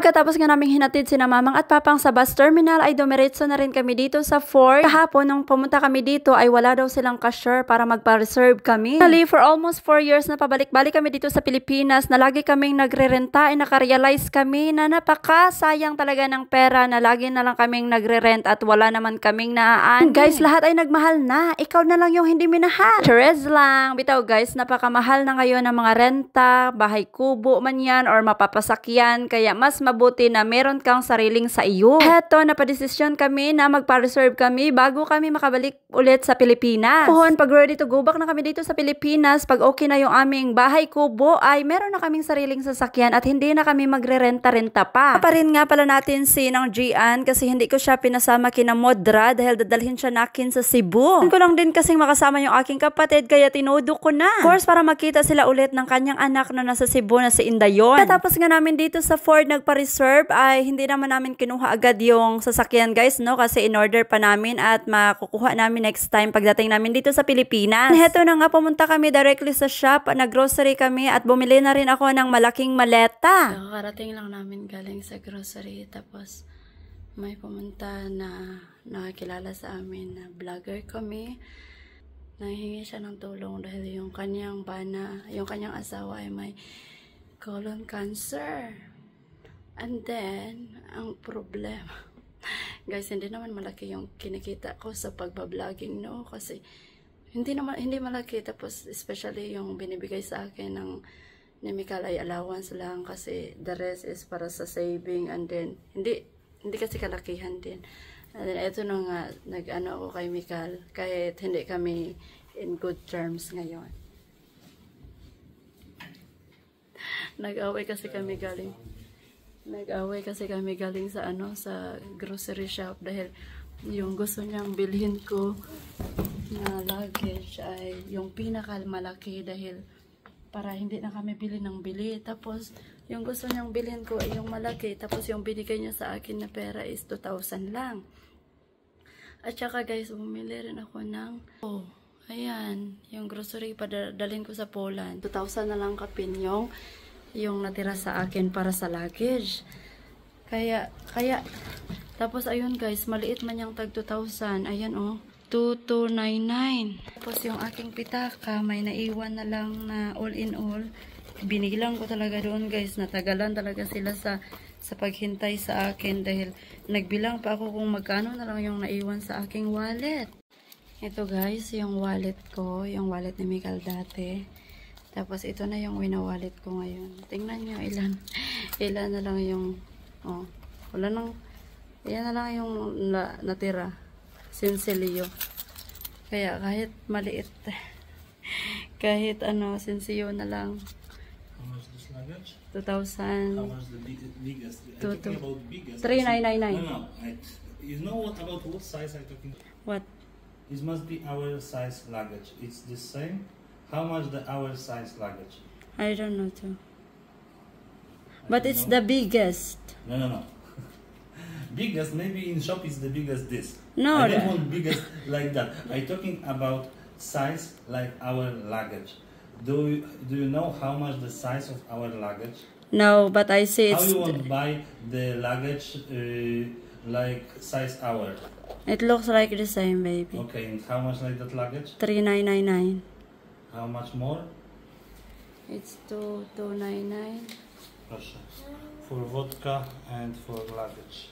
Pagkatapos nga naming hinatid sina mamang at papang sa bus terminal ay dumiretso na rin kami dito sa Ford. Kahapon nung pumunta kami dito ay wala daw silang cashier para magpa-reserve kami. Actually, for almost 4 years na pabalik-balik kami dito sa Pilipinas na lagi kaming nagre-renta ay nakarealize kami na napakasayang talaga ng pera na lagi na lang kaming nagre-rent at wala naman kaming naaan. Guys, lahat ay nagmahal na. Ikaw na lang yung hindi minahal. Cheers lang. Bitaw guys, napakamahal na ngayon ng mga renta, bahay kubo man yan or mapapasakyan. Kaya mas mabuti na meron kang sariling sa iyo. Heto, napadesisyon kami na magpa-reserve kami bago kami makabalik ulit sa Pilipinas. Puhon, pag ready to go back na kami dito sa Pilipinas, pag okay na yung aming bahay kubo, ay meron na kaming sariling sasakyan at hindi na kami magre-renta-renta pa. Paparin nga pala natin si ng Gian kasi hindi ko siya pinasama kina Modra dahil dadalhin siya nakin sa Cebu. Ko lang din kasing makasama yung aking kapatid kaya tinudo ko na. Of course, para makita sila ulit ng kanyang anak na nasa Cebu na si Indayon. Tapos nga namin dito sa Ford nagpa-reserve ay hindi naman namin kinuha agad yung sasakyan guys, no? Kasi in-order pa namin at makukuha namin next time pagdating namin dito sa Pilipinas. Heto na nga, pumunta kami directly sa shop, nag-grocery kami at bumili na rin ako ng malaking maleta. Nakarating lang namin galing sa grocery tapos may pumunta na nakakilala sa amin na vlogger kami. Nahingi siya ng tulong dahil yung kanyang asawa ay may colon cancer. And then, ang problema, guys, hindi naman malaki yung kinikita ko sa pagbabloging, no? Kasi hindi malaki, tapos especially yung binibigay sa akin ng ni Mikal ay allowance lang kasi the rest is para sa saving, and then hindi kasi kalakihan din. And then ito na nga, nag-ano ako kay Mikal kahit hindi kami in good terms ngayon. Nag-away kasi kami galing sa grocery shop dahil yung gusto niyang bilhin ko na luggage ay yung pinakamalaki dahil para hindi na kami bili ng bili. Tapos yung gusto niyang bilhin ko ay yung malaki, tapos yung binigay niya sa akin na pera is 2,000 lang. At saka guys, bumili rin ako ng ayan, yung grocery padalhin ko sa Poland. 2,000 na lang kapin yung natira sa akin para sa luggage. Kaya tapos ayun guys, maliit man yung tag 2,000. Ayan 2,299. Tapos yung aking pitaka, may naiwan na lang na all in all. Binilang ko talaga doon guys. Natagalan talaga sila sa paghintay sa akin dahil nagbilang pa ako kung magkano na lang yung naiwan sa aking wallet. Ito guys, yung wallet ko, yung wallet ni Mikal dati. Tapos ito na yung wina-wallet ko ngayon. Tingnan nyo ilan na lang yung yan na lang yung natira. Sinsilyo. Kaya kahit maliit, kahit sinsilyo na lang. How much this luggage? 2,000. How much the biggest? I'm talking about biggest. 3,999. No. You know about what size I'm talking? What? This must be our size luggage. It's the same. How much the our size luggage? I don't know too. But it's the biggest. No. Biggest, maybe in shop is the biggest this. No. I don't want biggest like that. I'm talking about size like our luggage. Do you know how much the size of our luggage? No, but I see How it's... you want to buy the luggage like size our? It looks like the same, baby. Okay, and how much like that luggage? 3,999. How much more? It's 2,299. Proszę. For vodka and for luggage.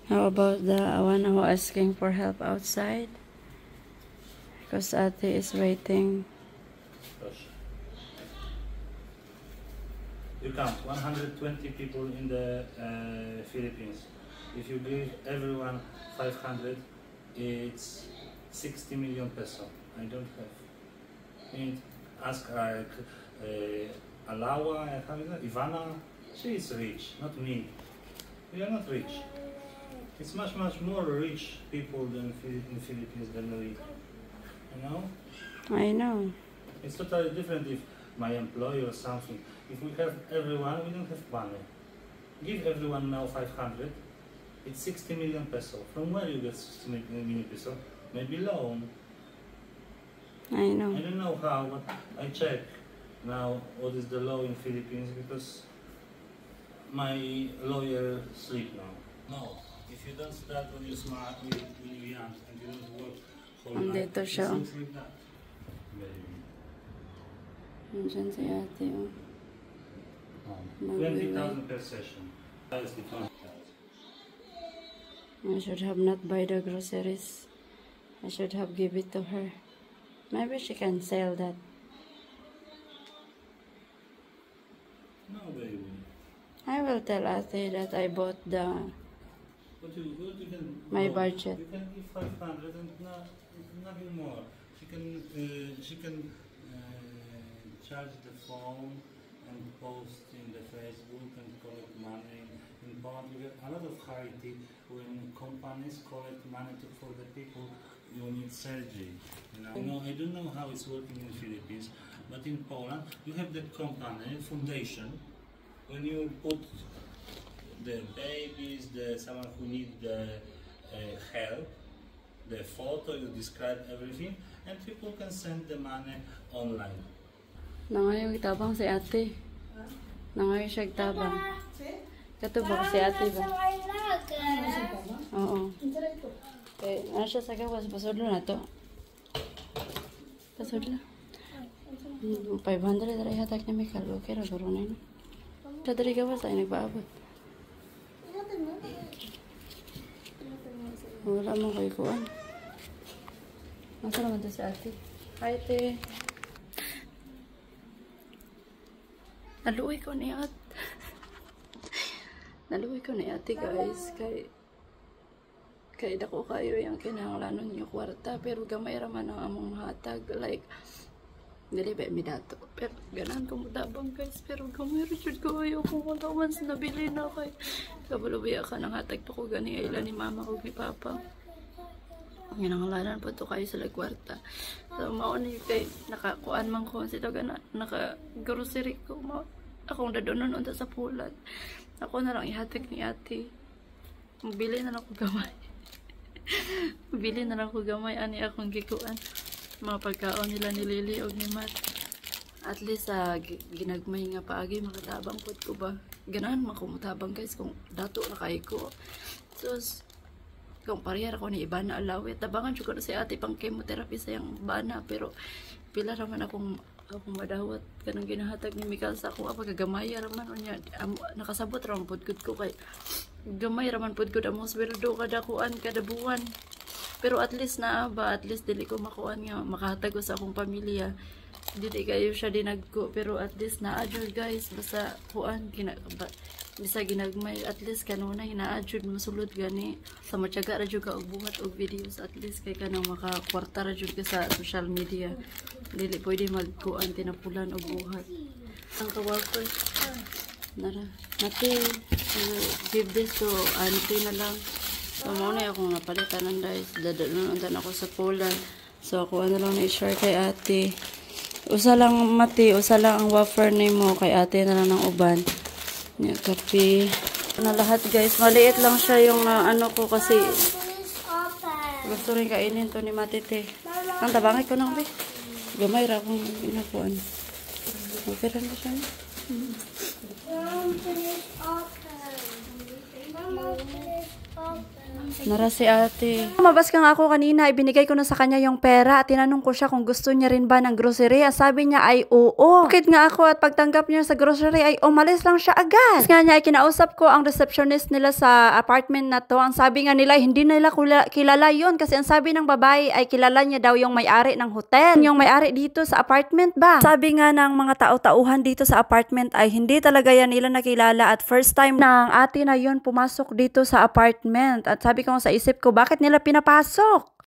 How about the one who asking for help outside? Because Ate is waiting. Proszę. You count 120 people in the Philippines. If you give everyone 500, it's 60 million peso. I don't have. And ask Alawa, Ivana. She is rich, not me. We are not rich. It's much more rich people than in Philippines than we. You know? I know. It's totally different if my employer or something. If we have everyone, we don't have money. Give everyone now 500. It's 60 million peso. From where you get 60 million peso? Maybe loan. I know. I don't know how, but I check now what is the law in Philippines because my lawyer sleep now. No, if you don't start when you're smart, when you're young, and you don't work whole life, Andito siya. it seems like that. Baby. Nandiyan si ate, oh. 20,000 per session. That is the fun. I should have not buy the groceries. I should have give it to her. Maybe she can sell that. No, baby. I will tell ate that I bought the What you can my no, budget. You can give 500 and nothing more. She can charge the phone and post in the Facebook and collect money. In Poland, we have a lot of charity when companies collect money for the people who need surgery. You know, I don't know how it's working in Philippines, but in Poland, you have the company foundation. When you put the babies, someone who need the help, the photo, you describe everything, and people can send the money online. Nangayon itabang si ate. Nangayon siya itabang. Katubak si ate ba? Oo. Eh, ano siya sa gawas? Pasodlo na to. Pasodlo. 500 rin hatak ni Mikal. Okay ra, garo na yun. Siya dari gawas ay nagpaabot. Wala mo kayo kuhan. Masa naman to si ate? Hi, ate. Naluwi ko ni ate. Naluwi ko ni ate, guys. Kay dako kayo yung kinahanglanon yung kwarta. Pero gamay raman ang among hatag. Like, dili ba mi dato. Pero ganan ko mutabang, guys. Pero gamay Richard ko ayaw kung wala man sa nabili na kay. Kabalubaya ka ng hatag pa ko gani ayla ni mama o ni papa. Ginangalanan po to kayo sa kwarta. So, mauni kay nakakuan man ko sito gana. Naka-grocery ko. Akong dadonon unta sa pulat. Ako na lang ihatag ni ate. Mabili na lang ko gamay. Mabili na lang ko gamay. Ani akong gikuan. Mga pagkaon nila ni Lily o ni Matt. At least ginagmay nga paagi makatabang po ko ba. Ganahan makumutabang, guys, kung dato na kayo ko. So, kung parehara ko ni Ibana alawit. Tabangan siya ko na si ate pang chemotherapy sa yung bana. Pero pila naman akong madawat kanang ginahatag ni Mikal sa ako pagagamay raman unya nakasabot ra man pud ko kay gamay raman pud ko amo sweldo kada kuan kada buwan. Pero at least at least dili ko makuan nga makahatag ko sa akong pamilya. Dili kayo siya dinagko pero at least jud, guys, basta kuan bisa ginagmay at least kanunay jud masulod gani sa matyaga ra jud ka og buhat og videos at least kay kanang makakwarta ra jud ka sa social media. Dili pwede magkuan tinapulan og buhat. Ang kawalko nara nati give this to auntie na lang. So mo na akong napalitan guys. Dadalon untan ako sa Poland. So ako ano lang na i-share kay ate. Usa lang mati, usa lang ang wafer nimo kay ate na lang ng uban. Nya kape na lahat, guys. Maliit lang siya yung ano ko kasi gusto rin kainin to ni Matite. Ang tabangay ko nang be. Gamay ra kung inakuan. Okay ra na siya. Nara si ate. Lumabas ka nga ako kanina, ibinigay ko na sa kanya yung pera at tinanong ko siya kung gusto niya rin ba ng grocery. Sabi niya ay oo. Bukid nga ako at pagtanggap niya sa grocery ay umalis lang siya agad. Kasi nga niya ay kinausap ko ang receptionist nila sa apartment na to. Ang sabi nga nila hindi nila kilala yun kasi ang sabi ng babae ay kilala niya daw yung may-ari ng hotel. Yung may-ari dito sa apartment ba? Sabi nga ng mga tao-tauhan dito sa apartment ay hindi talaga yan nila nakilala at first time ng ate na yun pumasok dito sa apartment. At sabi ko sa isip ko, bakit nila pinapasok?